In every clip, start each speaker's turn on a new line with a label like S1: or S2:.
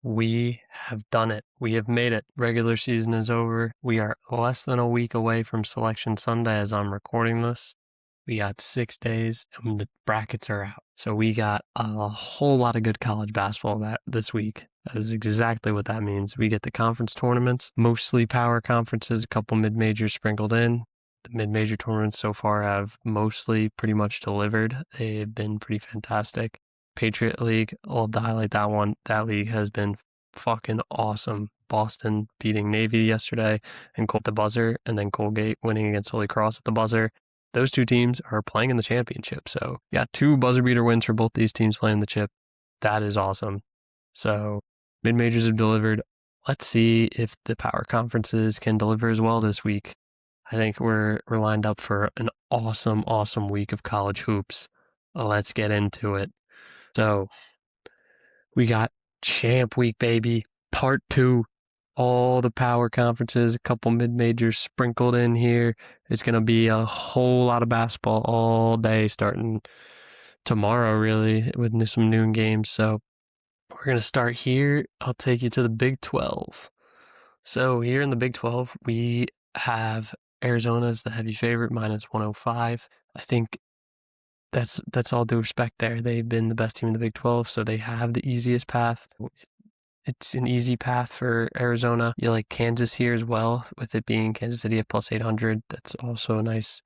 S1: We have done it. We have made it. Regular season is over. We are less than a week away from Selection Sunday as I'm recording this. We got 6 days and the brackets are out. So we got a whole lot of good college basketball this week. That is exactly what that means. We get the conference tournaments, mostly power conferences, a couple mid-majors sprinkled in. The mid-major tournaments so far have mostly pretty much delivered. They've been pretty fantastic. Patriot League, I'll have to highlight that one. That league has been fucking awesome. Boston beating Navy yesterday and Colt at the buzzer, and then Colgate winning against Holy Cross at the buzzer. Those two teams are playing in the championship. So, yeah, 2 buzzer beater wins for both these teams playing the chip. That is awesome. So, mid-majors have delivered. Let's see if the power conferences can deliver as well this week. I think we're lined up for an awesome week of college hoops. Let's get into it. So, we got Champ Week, baby. Part 2. All the power conferences, a couple mid-majors sprinkled in here. It's going to be a whole lot of basketball all day starting tomorrow, really, with some noon games. So we're going to start here. I'll take you to the Big 12. So here in the Big 12, we have Arizona as the heavy favorite, minus 105. I think that's all due respect there. They've been the best team in the Big 12, so they have the easiest path. It's an easy path for Arizona. You like Kansas here as well, with it being Kansas City at plus 800. That's also a nice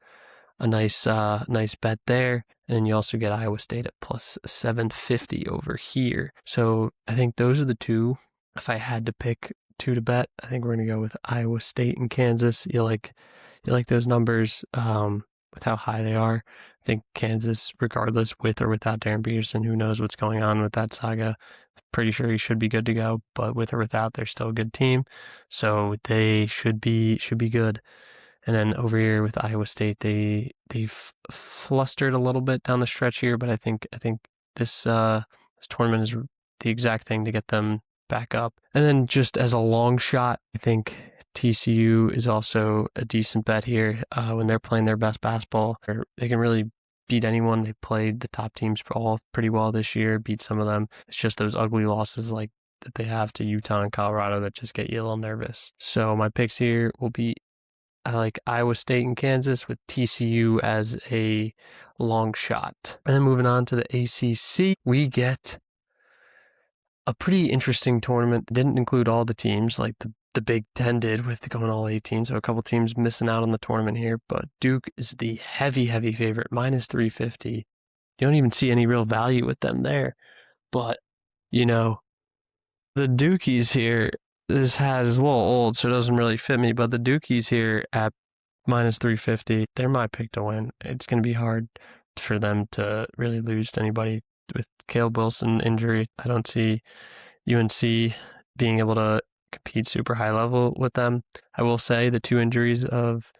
S1: bet there. And then you also get Iowa State at plus 750 over here. So I think those are the two. If I had to pick 2 to bet, I think we're going to go with Iowa State and Kansas. You like those numbers with how high they are. I think Kansas, regardless with or without Darren Peterson, who knows what's going on with that saga. Pretty sure he should be good to go, but with or without, they're still a good team. So they should be good. And then over here with Iowa State, they've flustered a little bit down the stretch here, but I think this tournament is the exact thing to get them back up. And then just as a long shot, I think TCU is also a decent bet here. When they're playing their best basketball, they can really beat anyone. They played the top teams all pretty well this year, beat some of them. It's just those ugly losses like that they have to Utah and Colorado that just get you a little nervous. So my picks here will be, I like Iowa State and Kansas with TCU as a long shot. And then moving on to the ACC, we get a pretty interesting tournament. It didn't include all the teams like the Big Ten did with going all 18, so a couple teams missing out on the tournament here, but Duke is the heavy favorite, minus 350. You don't even see any real value with them there, but, the Dukies here, this hat is a little old, so it doesn't really fit me, but the Dukies here at minus 350, they're my pick to win. It's going to be hard for them to really lose to anybody with Caleb Wilson injury. I don't see UNC being able to compete super high level with them. I will say the 2 injuries of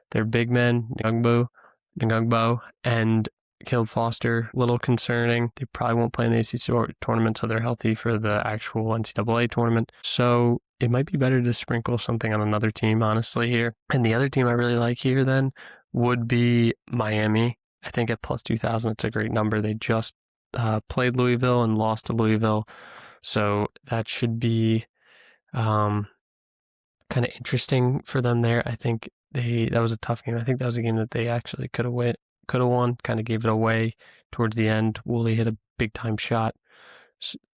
S1: their big men, Ngungbo and Caleb Foster, a little concerning. They probably won't play in the ACC tournament until they're healthy for the actual NCAA tournament. So it might be better to sprinkle something on another team, honestly, here. And the other team I really like here then would be Miami. I think at plus 2,000, it's a great number. They just played Louisville and lost to Louisville. So that should be kind of interesting for them there. I think that was a tough game. I think that was a game that they actually could have won, kind of gave it away towards the end. Woolley hit a big time shot.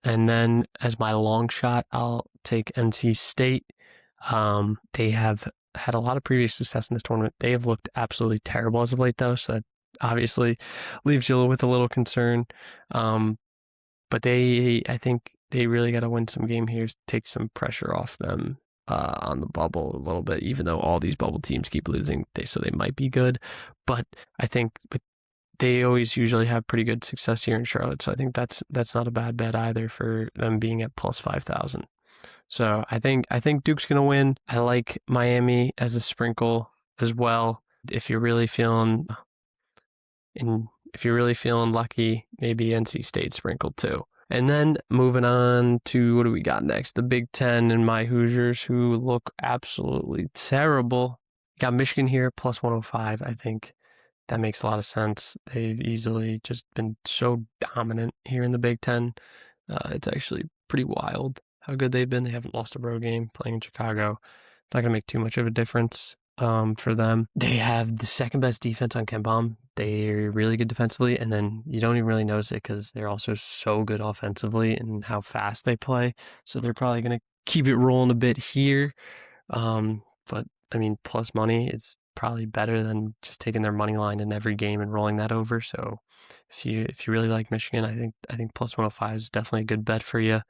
S1: And then as my long shot, I'll take NC State. They have had a lot of previous success in this tournament. They have looked absolutely terrible as of late, though, so that obviously leaves you with a little concern. But I think they really got to win some game here to take some pressure off them on the bubble a little bit, even though all these bubble teams keep losing, so they might be good. But I think they always usually have pretty good success here in Charlotte, so I think that's not a bad bet either for them being at plus 5,000. So I think Duke's going to win. I like Miami as a sprinkle as well. If you're really feeling lucky, maybe NC State sprinkle too. And then moving on to what do we got next? The Big Ten and my Hoosiers, who look absolutely terrible. Got Michigan here, plus 105. I think that makes a lot of sense. They've easily just been so dominant here in the Big Ten. It's actually pretty wild. how good they've been. They haven't lost a road game playing in Chicago. It's not going to make too much of a difference for them. They have the second best defense on KenPom. They're really good defensively, and then you don't even really notice it because they're also so good offensively and how fast they play. So they're probably going to keep it rolling a bit here. But I mean, plus money is probably better than just taking their money line in every game and rolling that over. So if you really like Michigan, I think plus 105 is definitely a good bet for you.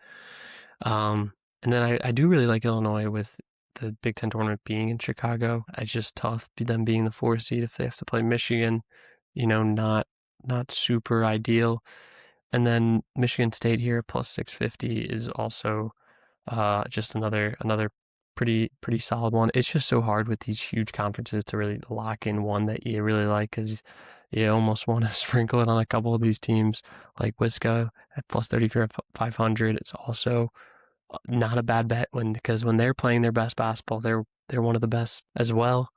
S1: And then I do really like Illinois with the Big Ten tournament being in Chicago. It's just tough them being the 4 seed if they have to play Michigan. Not super ideal. And then Michigan State here plus 650 is also just another pretty solid one. It's just so hard with these huge conferences to really lock in one that you really like because you almost want to sprinkle it on a couple of these teams like Wisco at plus 3,500. It's also not a bad bet because when they're playing their best basketball, they're one of the best as well.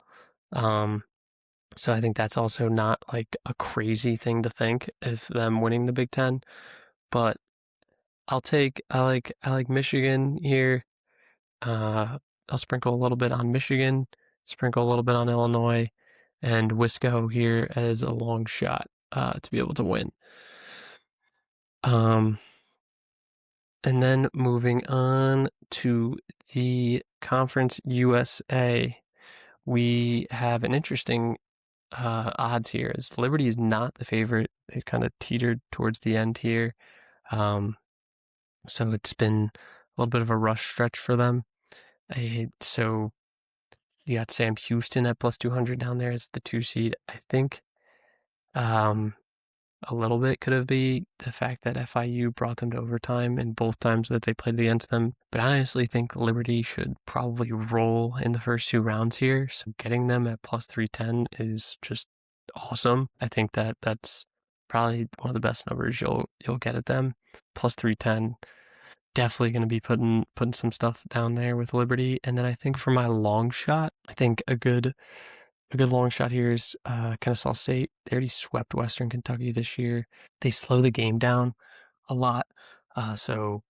S1: So I think that's also not like a crazy thing to think of them winning the Big Ten, but I like Michigan here. I'll sprinkle a little bit on Michigan, sprinkle a little bit on Illinois, and Wisco here as a long shot to be able to win. And then moving on to the Conference USA, we have an interesting odds here. As Liberty is not the favorite, they've kind of teetered towards the end here. So it's been a little bit of a rush stretch for them. So you got Sam Houston at plus 200 down there as the 2 seed. I think a little bit could have been the fact that FIU brought them to overtime in both times that they played against them. But I honestly think Liberty should probably roll in the first 2 rounds here. So getting them at plus 310 is just awesome. I think that's probably one of the best numbers you'll get at them. Plus 310. Definitely going to be putting some stuff down there with Liberty. And then I think for my long shot, I think a good long shot here is Kennesaw State. They already swept Western Kentucky this year. They slow the game down a lot, so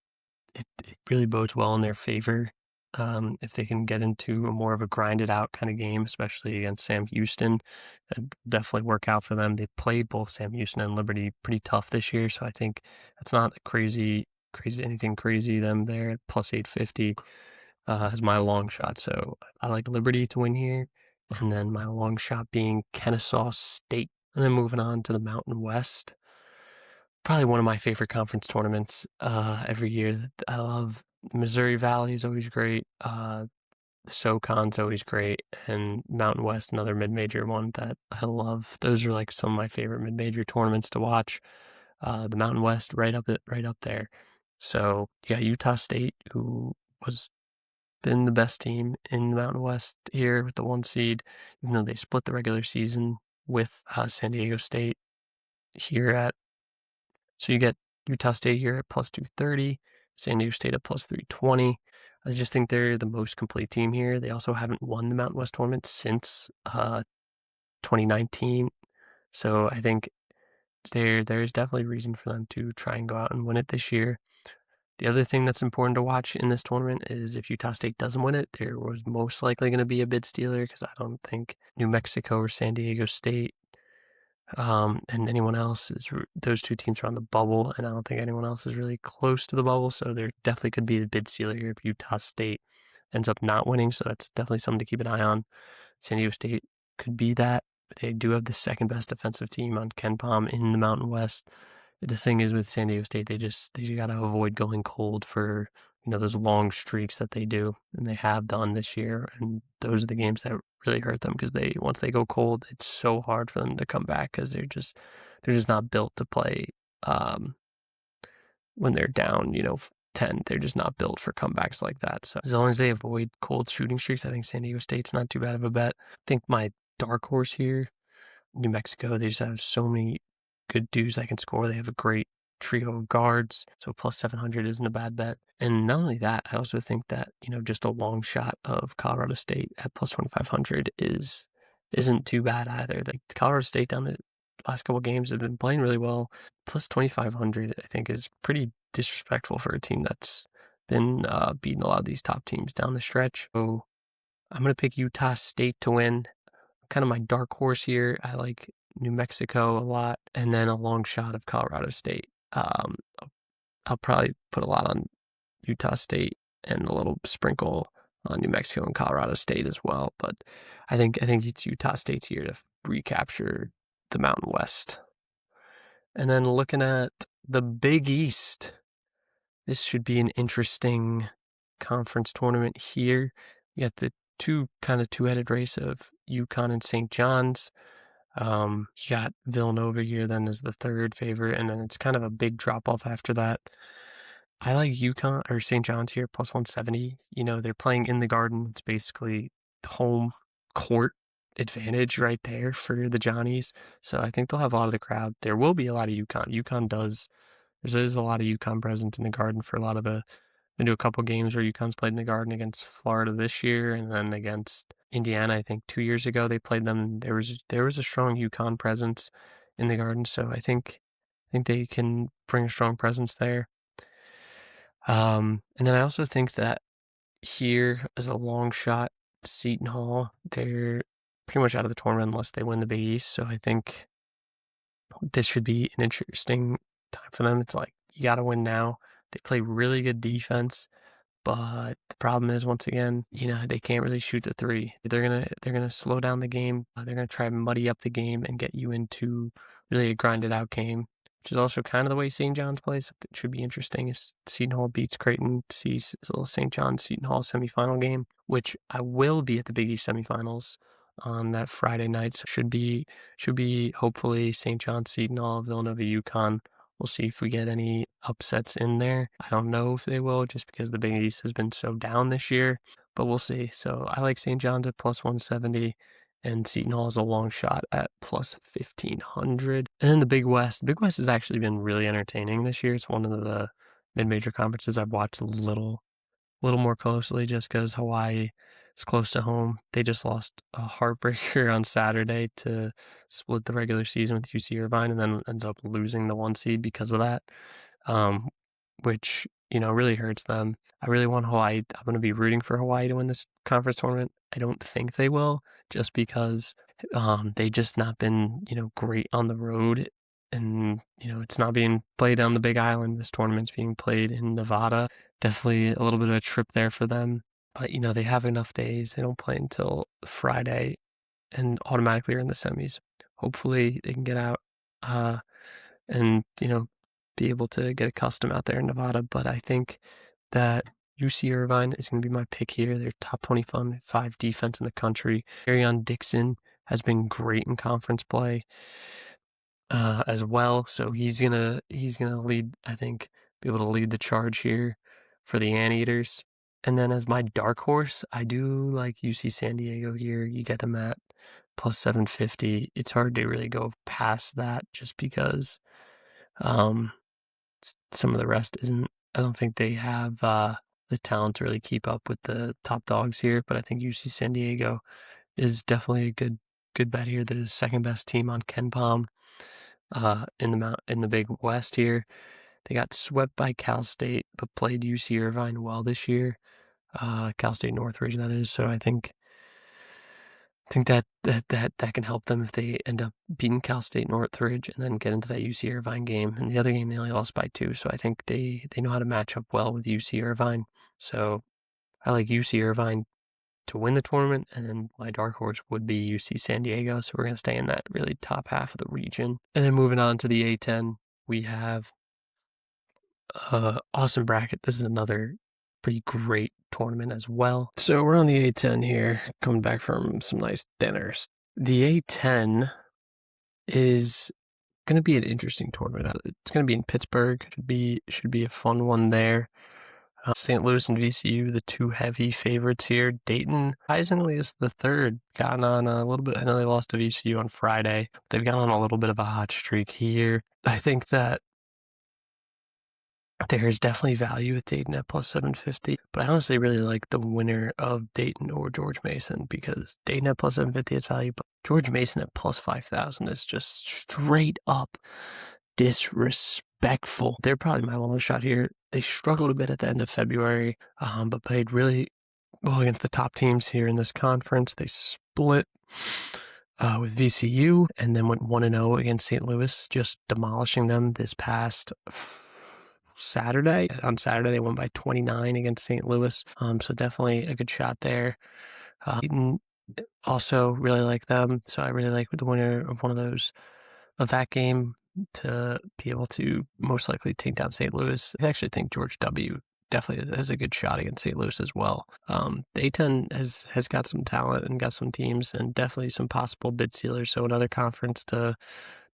S1: it really bodes well in their favor if they can get into a more of a grinded out kind of game, especially against Sam Houston. That'd definitely work out for them. They played both Sam Houston and Liberty pretty tough this year, so I think that's not anything crazy. Them there at plus 850 as my long shot. So I like Liberty to win here. And then my long shot being Kennesaw State. And then moving on to the Mountain West. Probably one of my favorite conference tournaments every year. I love Missouri Valley is always great. The SoCon's always great. And Mountain West, another mid-major one that I love. Those are like some of my favorite mid-major tournaments to watch. The Mountain West right up there. So yeah, Utah State, who was been the best team in the Mountain West here with the 1 seed, even though they split the regular season with San Diego State here at. So you get Utah State here at plus 230, San Diego State at plus 320. I just think they're the most complete team here. They also haven't won the Mountain West tournament since 2019. So I think there's definitely reason for them to try and go out and win it this year. The other thing that's important to watch in this tournament is if Utah State doesn't win it, there was most likely going to be a bid stealer because I don't think New Mexico or San Diego State and anyone else those 2 teams are on the bubble, and I don't think anyone else is really close to the bubble, so there definitely could be a bid stealer here if Utah State ends up not winning, so that's definitely something to keep an eye on. San Diego State could be that. They do have the second best defensive team on KenPom in the Mountain West. The thing is with San Diego State, they got to avoid going cold for those long streaks that they do, and they have done this year. And those are the games that really hurt them because once they go cold, it's so hard for them to come back because they're just not built to play when they're down 10. They're just not built for comebacks like that. So as long as they avoid cold shooting streaks, I think San Diego State's not too bad of a bet. I think my dark horse here, New Mexico, they just have so many good dudes that can score. They have a great trio of guards, so plus 700 isn't a bad bet. And not only that, I also think that just a long shot of Colorado State at plus 2,500 isn't too bad either. Like Colorado State down the last couple games have been playing really well. Plus 2,500, I think, is pretty disrespectful for a team that's been beating a lot of these top teams down the stretch. So I'm going to pick Utah State to win. Kind of my dark horse here. I like New Mexico a lot, and then a long shot of Colorado State. I'll probably put a lot on Utah State and a little sprinkle on New Mexico and Colorado State as well. But I think it's Utah State's year to recapture the Mountain West. And then looking at the Big East, this should be an interesting conference tournament here. You got the two-headed race of UConn and St. John's. You got Villanova here then as the third favorite, and then it's kind of a big drop-off after that. I like UConn or St. John's here plus 170. They're playing in the Garden. It's basically home court advantage right there for the Johnnies. So I think they'll have a lot of the crowd. There will be a lot of UConn. There's a lot of UConn presence in the Garden for a lot of the. Been to a couple games where UConn's played in the Garden against Florida this year, and then against Indiana, I think 2 years ago they played them. There was a strong UConn presence in the Garden, so I think they can bring a strong presence there. And then I also think that here as a long shot, Seton Hall, they're pretty much out of the tournament unless they win the Big East. So I think this should be an interesting time for them. It's like you got to win now. They play really good defense, but the problem is, once again, they can't really shoot the three. They're gonna slow down the game. They're gonna try to muddy up the game and get you into really a grinded out game, which is also kind of the way St. John's plays. It should be interesting if Seton Hall beats Creighton to see a little St. John's Seton Hall semifinal game, which I will be at the Big East semifinals on that Friday night. So should be hopefully St. John's, Seton Hall, Villanova, UConn. We'll see if we get any upsets in there. I don't know if they will, just because the Big East has been so down this year, but we'll see. So I like St. John's at plus 170, and Seton Hall is a long shot at plus 1,500. And then the Big West. The Big West has actually been really entertaining this year. It's one of the mid-major conferences I've watched a little more closely, just because Hawaii is close to home. They just lost a heartbreaker on Saturday to split the regular season with UC Irvine, and then ended up losing the 1 seed because of that, which really hurts them. I really want Hawaii. I'm going to be rooting for Hawaii to win this conference tournament. I don't think they will, just because they just not been great on the road. And, it's not being played on the Big Island. This tournament's being played in Nevada. Definitely a little bit of a trip there for them. But, they have enough days. They don't play until Friday and automatically are in the semis. Hopefully they can get out and, be able to get accustomed out there in Nevada. But I think that UC Irvine is going to be my pick here. They're top 25 defense in the country. Arion Dixon has been great in conference play as well. So he's gonna lead, I think, be able to lead the charge here for the Anteaters. And then as my dark horse, I do like UC San Diego here. You get them at plus 750. It's hard to really go past that just because some of the rest isn't. I don't think they have the talent to really keep up with the top dogs here, but I think UC San Diego is definitely a good bet here. They're the second best team on KenPom in the Big West here. They got swept by Cal State, but played UC Irvine well this year. Cal State Northridge, that is. So I think that can help them if they end up beating Cal State Northridge and then get into that UC Irvine game. And the other game they only lost by 2, so I think they know how to match up well with UC Irvine. So I like UC Irvine to win the tournament, and then my dark horse would be UC San Diego. So we're going to stay in that really top half of the region. And then moving on to the A10, we have awesome bracket. This is another pretty great tournament as well. So we're on the A10 here, coming back from some nice dinners. The A10 is going to be an interesting tournament. It's going to be in Pittsburgh. Should be a fun one there. St. Louis and VCU, the two heavy favorites here. Dayton, surprisingly, is the third. Gotten on a little bit. I know they lost to VCU on Friday. They've gotten on a little bit of a hot streak here. I think that there's definitely value with Dayton at plus 750, but I honestly really like the winner of Dayton or George Mason, because Dayton at plus 750 has value, but George Mason at plus 5,000 is just straight up disrespectful. They're probably my long shot here. They struggled a bit at the end of February, but played really well against the top teams here in this conference. They split with VCU and then went 1-0 against St. Louis, just demolishing them this past Saturday. On Saturday, they won by 29 against St. Louis, so definitely a good shot there. Eaton also really like them, so I really like the winner of that game to be able to most likely take down St. Louis. I actually think George W. definitely has a good shot against St. Louis as well. The A-10 has got some talent and got some teams and definitely some possible bid stealers, so another conference to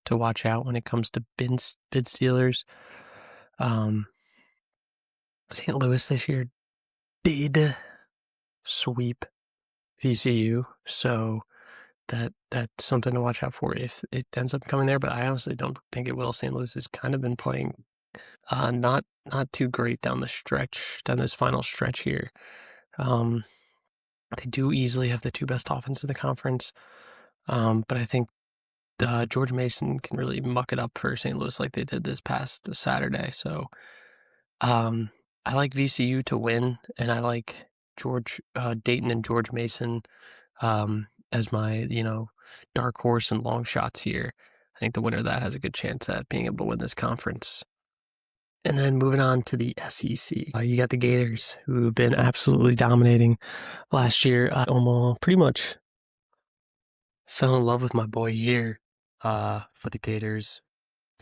S1: watch out when it comes to bid stealers. St. Louis this year did sweep VCU, so that's something to watch out for if it ends up coming there, but I honestly don't think it will. St. Louis has kind of been playing not too great down this final stretch here. They do easily have the two best offenses in the conference, but I think George Mason can really muck it up for St. Louis like they did this past Saturday. So I like VCU to win, and I like Dayton and George Mason as my, dark horse and long shots here. I think the winner of that has a good chance at being able to win this conference. And then moving on to the SEC, you got the Gators, who have been absolutely dominating last year. I almost pretty much fell in love with my boy here for the Gators.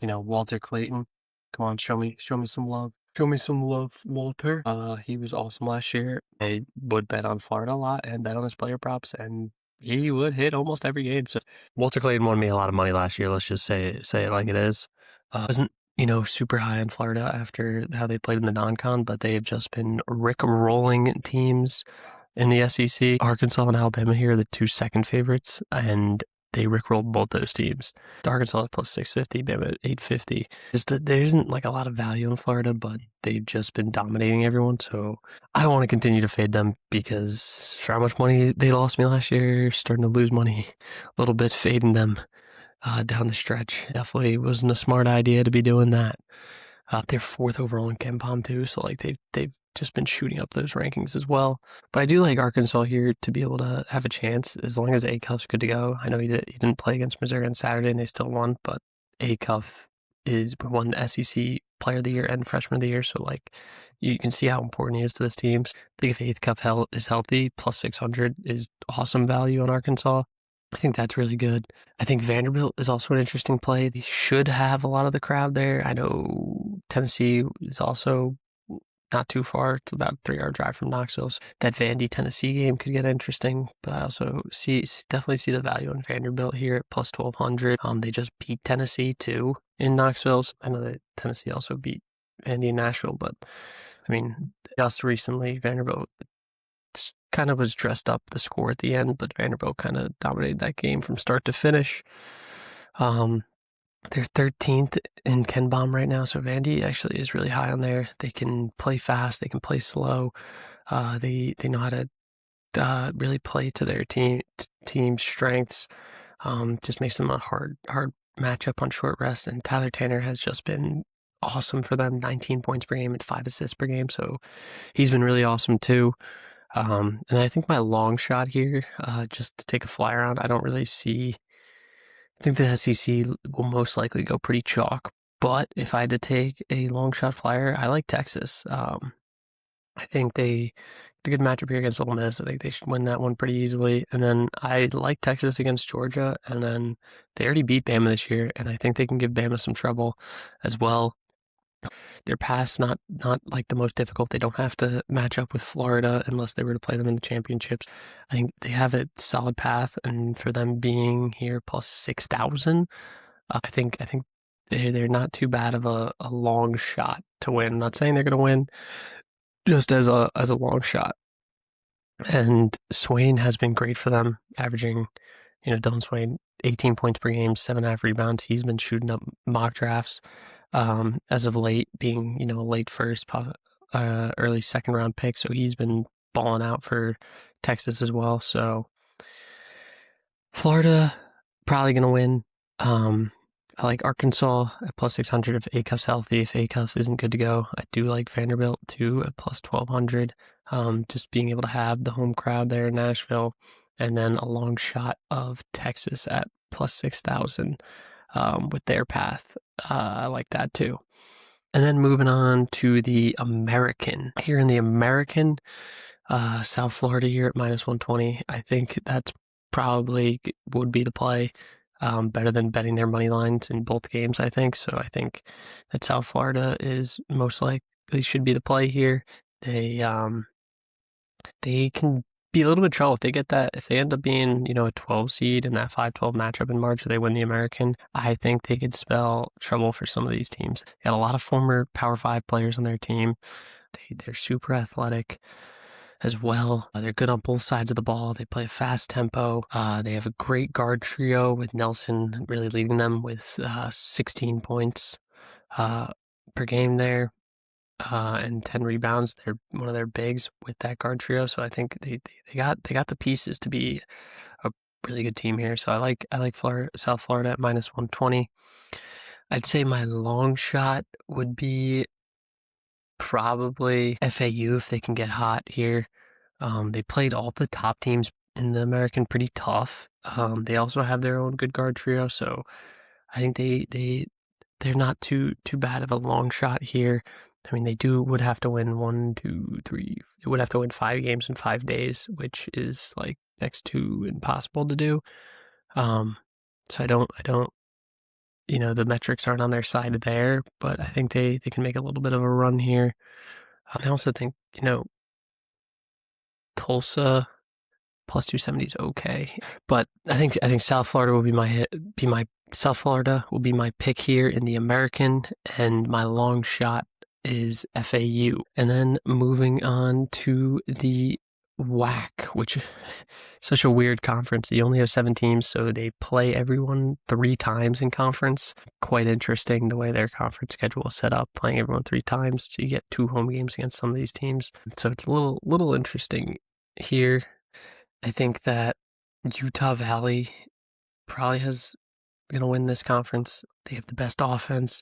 S1: Walter Clayton. Come on, show me some love. Show me some love, Walter. He was awesome last year. I would bet on Florida a lot and bet on his player props, and he would hit almost every game. So Walter Clayton won me a lot of money last year. Let's just say it like it is. Wasn't super high on Florida after how they played in the non-con, but they have just been rick-rolling teams in the SEC. Arkansas and Alabama here are the two second favorites, and they rickrolled both those teams. Arkansas at plus 650, Bama at 850. There isn't like a lot of value in Florida, but they've just been dominating everyone. So I don't want to continue to fade them because for how much money they lost me last year, starting to lose money a little bit fading them down the stretch. Definitely wasn't a smart idea to be doing that. They're fourth overall in KenPom too, so like they've just been shooting up those rankings as well. But I do like Arkansas here to be able to have a chance as long as Acuff's good to go. I know he didn't play against Missouri on Saturday and they still won, but Acuff won the SEC Player of the Year and Freshman of the Year, so like you can see how important he is to this team. I think if Acuff is healthy, plus 600 is awesome value on Arkansas. I think that's really good. I think Vanderbilt is also an interesting play. They should have a lot of the crowd there. I know Tennessee is also not too far. It's about a 3-hour drive from Knoxville. So that Vandy-Tennessee game could get interesting, but I also definitely see the value on Vanderbilt here at plus 1,200. They just beat Tennessee too in Knoxville. So I know that Tennessee also beat Vandy in Nashville, but I mean, just recently Vanderbilt kind of was dressed up the score at the end, but Vanderbilt kind of dominated that game from start to finish. They're 13th in KenPom right now, so Vandy actually is really high on there. They can play fast, they can play slow. They know how to really play to their team's strengths. Just makes them a hard matchup on short rest. And Tyler Tanner has just been awesome for them, 19 points per game and 5 assists per game. So he's been really awesome too. And I think my long shot here, just to take a flyer on, I don't really see. I think the SEC will most likely go pretty chalk, but if I had to take a long shot flyer, I like Texas. I think they had a good matchup here against Ole Miss. I think they should win that one pretty easily. And then I like Texas against Georgia, and then they already beat Bama this year, and I think they can give Bama some trouble as well. Their path's not like the most difficult. They don't have to match up with Florida unless they were to play them in the championships. I think they have a solid path, and for them being here plus 6,000, I think they're not too bad of a long shot to win. I'm not saying they're going to win, just as a long shot. And Swain has been great for them, averaging, Dylan Swain 18 points per game, 7.5 rebounds. He's been shooting up mock drafts. As of late, being a late first, early second round pick, so he's been balling out for Texas as well. So Florida probably gonna win. I like Arkansas at plus 600 if Acuff's healthy. If Acuff isn't good to go, I do like Vanderbilt too at plus 1200. Just being able to have the home crowd there in Nashville, and then a long shot of Texas at plus 6,000 with their path. I like that too. And then moving on to the American. Here in the American, South Florida here at minus 120. I think that's probably would be the play. Better than betting their money lines in both games, I think. So I think that South Florida is most likely should be the play here. They can be a little bit of trouble if they get that. If they end up being, a 12 seed in that 5-12 matchup in March, or they win the American, I think they could spell trouble for some of these teams. They got a lot of former Power 5 players on their team. They're super athletic as well. They're good on both sides of the ball. They play a fast tempo. They have a great guard trio with Nelson really leading them with 16 points per game there and 10 rebounds. They're one of their bigs with that guard trio. So I think they got the pieces to be a really good team here. So I like South Florida at minus 120. I'd say my long shot would be probably FAU if they can get hot here. They played all the top teams in the American pretty tough. They also have their own good guard trio, so I think they're not too bad of a long shot here. I mean, would have to win 1, 2, 3. They would have to win 5 games in 5 days, which is like next to impossible to do. So I don't. The metrics aren't on their side there, but I think they can make a little bit of a run here. I also think, Tulsa plus 270 is okay, but I think South Florida will South Florida will be my pick here in the American, and my long shot is FAU. And then moving on to the WAC, which is such a weird conference. They only have 7 teams, so they play everyone 3 times in conference. Quite interesting the way their conference schedule is set up, playing everyone 3 times. So you get 2 home games against some of these teams. So it's a little interesting here. I think that Utah Valley probably is going to win this conference. They have the best offense.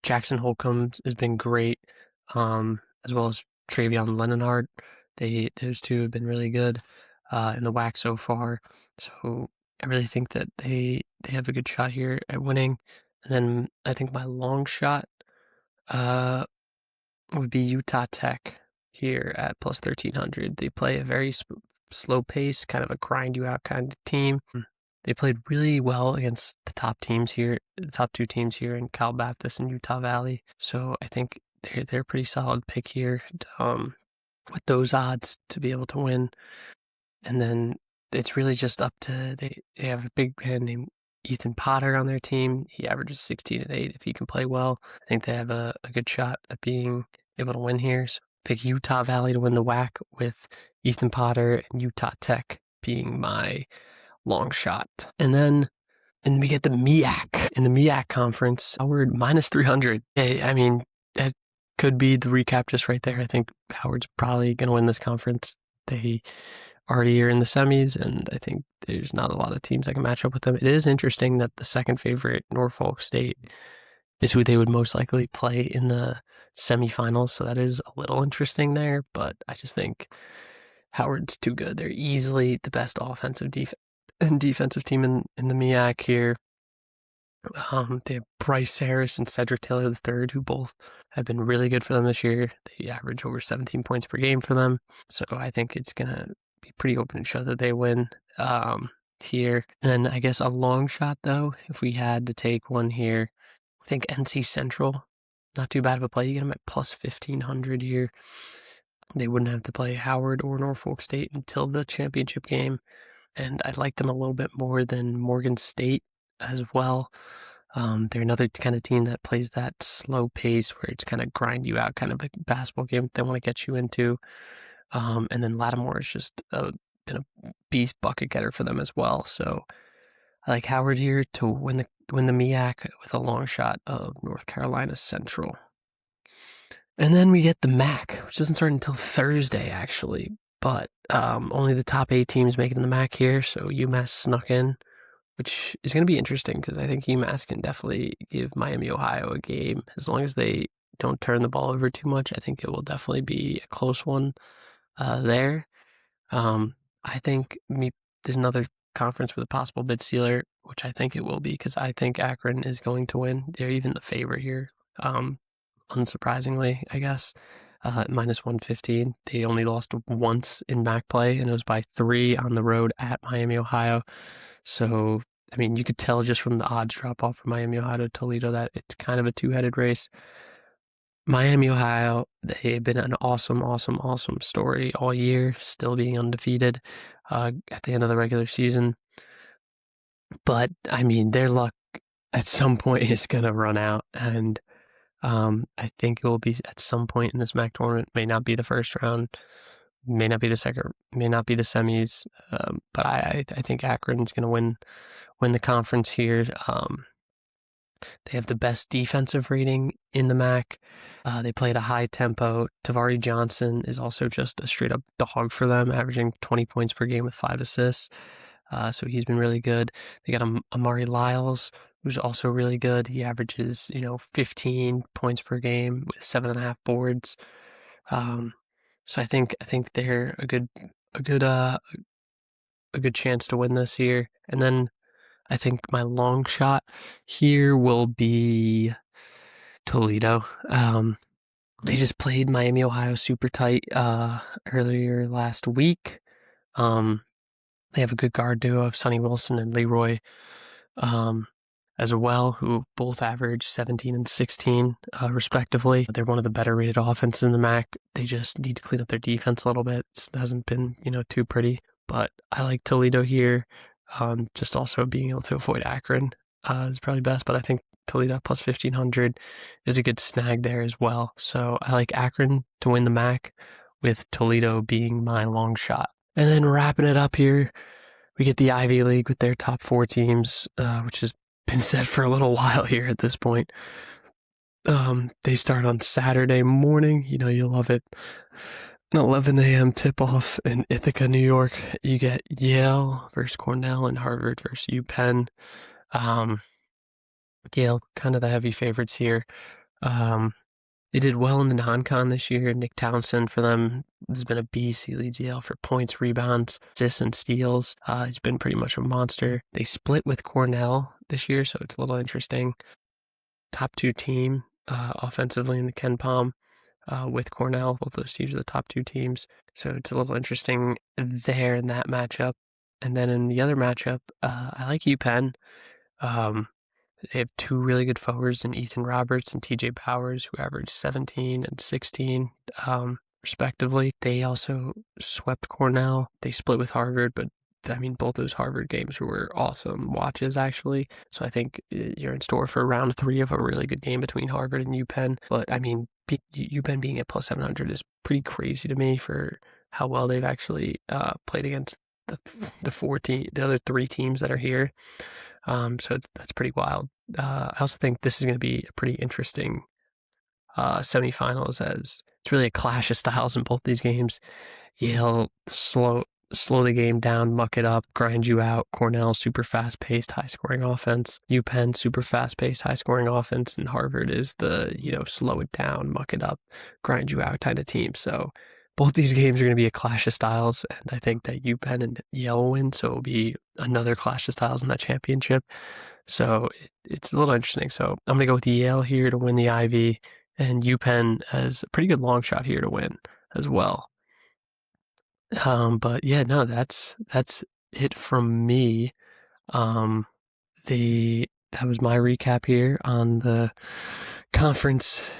S1: Jackson Holcomb has been great, as well as Travion Leonard. Those two have been really good in the WAC so far. So I really think that they have a good shot here at winning. And then I think my long shot would be Utah Tech here at plus 1,300. They play a very slow pace, kind of a grind you out kind of team. They played really well against the top 2 teams here in Cal Baptist and Utah Valley. So I think they're a pretty solid pick here with those odds to be able to win. And then it's really just up to they have a big man named Ethan Potter on their team. He averages 16 and 8 if he can play well. I think they have a good shot at being able to win here. So pick Utah Valley to win the WAC with Ethan Potter and Utah Tech being my long shot. And we get the MEAC. In the MEAC conference, Howard minus 300. I mean, that could be the recap just right there. I think Howard's probably going to win this conference. They already are in the semis, and I think there's not a lot of teams that can match up with them. It is interesting that the second favorite, Norfolk State, is who they would most likely play in the semifinals, so that is a little interesting there, but I just think Howard's too good. They're easily the best offensive and defensive team in the MEAC here. They have Bryce Harris and Cedric Taylor III, who both have been really good for them this year. They average over 17 points per game for them. So I think it's going to be pretty open and show that they win here. And then I guess a long shot, though, if we had to take one here, I think NC Central, not too bad of a play. You get them at plus 1,500 here. They wouldn't have to play Howard or Norfolk State until the championship game. And I like them a little bit more than Morgan State as well. They're another kind of team that plays that slow pace where it's kind of grind you out, kind of a basketball game they want to get you into. And then Lattimore is just been a beast bucket getter for them as well. So I like Howard here to win the MEAC with a long shot of North Carolina Central. And then we get the MAC, which doesn't start until Thursday, actually. But only the top 8 teams make it in the MAC here, so UMass snuck in, which is going to be interesting because I think UMass can definitely give Miami, Ohio a game. As long as they don't turn the ball over too much, I think it will definitely be a close one there. I think there's another conference with a possible bid sealer, which I think it will be because I think Akron is going to win. They're even the favorite here, unsurprisingly, I guess. Minus 115. They only lost once in MAC play, and it was by 3 on the road at Miami, Ohio. So, I mean, you could tell just from the odds drop off from Miami, Ohio to Toledo that it's kind of a two-headed race. Miami, Ohio, they've been an awesome story all year, still being undefeated at the end of the regular season. But, I mean, their luck at some point is going to run out, and I think it will be at some point in this MAC tournament. May not be the first round, may not be the second, may not be the semis. But I think Akron's going to win the conference here. They have the best defensive rating in the MAC. They play at a high tempo. Tavari Johnson is also just a straight up dog for them, averaging 20 points per game with 5 assists. So he's been really good. They got Amari Lyles, who's also really good. He averages, 15 points per game with 7.5 boards. So I think they're a good chance to win this year. And then I think my long shot here will be Toledo. They just played Miami, Ohio super tight earlier last week. They have a good guard duo of Sonny Wilson and Leroy as well, who both average 17 and 16 respectively. They're one of the better rated offenses in the MAC. They just need to clean up their defense a little bit. It hasn't been, too pretty. But I like Toledo here. Just also being able to avoid Akron is probably best. But I think Toledo plus 1,500 is a good snag there as well. So I like Akron to win the MAC, with Toledo being my long shot. And then wrapping it up here, we get the Ivy League with their top 4 teams, which has been set for a little while here at this point. They start on Saturday morning. You love it. An 11 a.m. tip-off in Ithaca, New York. You get Yale versus Cornell and Harvard versus UPenn. Yale, kind of the heavy favorites here. They did well in the non-con this year. Nick Townsend for them has been a beast. He leads Yale for points, rebounds, assists, and steals. He's been pretty much a monster. They split with Cornell this year, so it's a little interesting. Top 2 team offensively in the Ken Palm with Cornell. Both those teams are the top 2 teams. So it's a little interesting there in that matchup. And then in the other matchup, I like UPenn. They have 2 really good forwards in Ethan Roberts and TJ Powers, who average 17 and 16, respectively. They also swept Cornell. They split with Harvard, but I mean, both those Harvard games were awesome watches, actually. So I think you're in store for round 3 of a really good game between Harvard and UPenn. But I mean, UPenn being at plus 700 is pretty crazy to me for how well they've actually played against the other 3 teams that are here. So that's pretty wild. I also think this is going to be a pretty interesting semifinals, as it's really a clash of styles in both these games. Yale slow the game down, muck it up, grind you out. Cornell, super fast-paced, high-scoring offense. UPenn, super fast-paced, high-scoring offense. And Harvard is the, slow it down, muck it up, grind you out kind of team. So both these games are going to be a clash of styles, and I think that UPenn and Yale will win, so it'll be another clash of styles in that championship. So it's a little interesting. So I'm going to go with Yale here to win the Ivy, and UPenn has a pretty good long shot here to win as well. But yeah, no, that's it from me. That was my recap here on the conference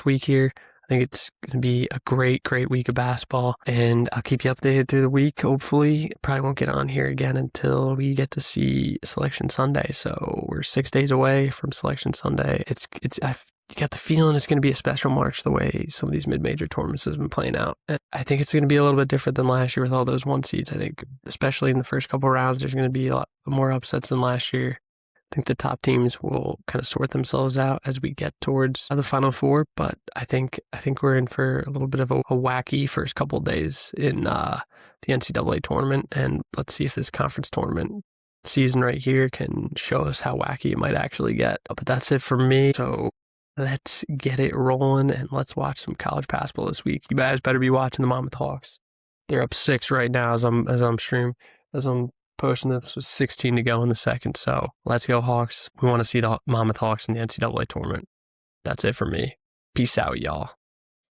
S1: week here. I think it's going to be a great week of basketball, and I'll keep you updated through the week. Hopefully, probably won't get on here again until we get to see Selection Sunday. So we're 6 days away from Selection Sunday. I've got the feeling it's going to be a special March the way some of these mid-major tournaments have been playing out. I think it's going to be a little bit different than last year with all those 1 seeds. I think, especially in the first couple of rounds, there's going to be a lot more upsets than last year. I think the top teams will kind of sort themselves out as we get towards the Final Four, but I think we're in for a little bit of a wacky first couple of days in the NCAA tournament, and let's see if this conference tournament season right here can show us how wacky it might actually get. But that's it for me. So let's get it rolling and let's watch some college basketball this week. You guys better be watching the Monmouth Hawks. They're up 6 right now as I'm posting this with 16 to go in the second. So let's go Hawks. We want to see the Monmouth Hawks in the NCAA tournament. That's it for me. Peace out, y'all.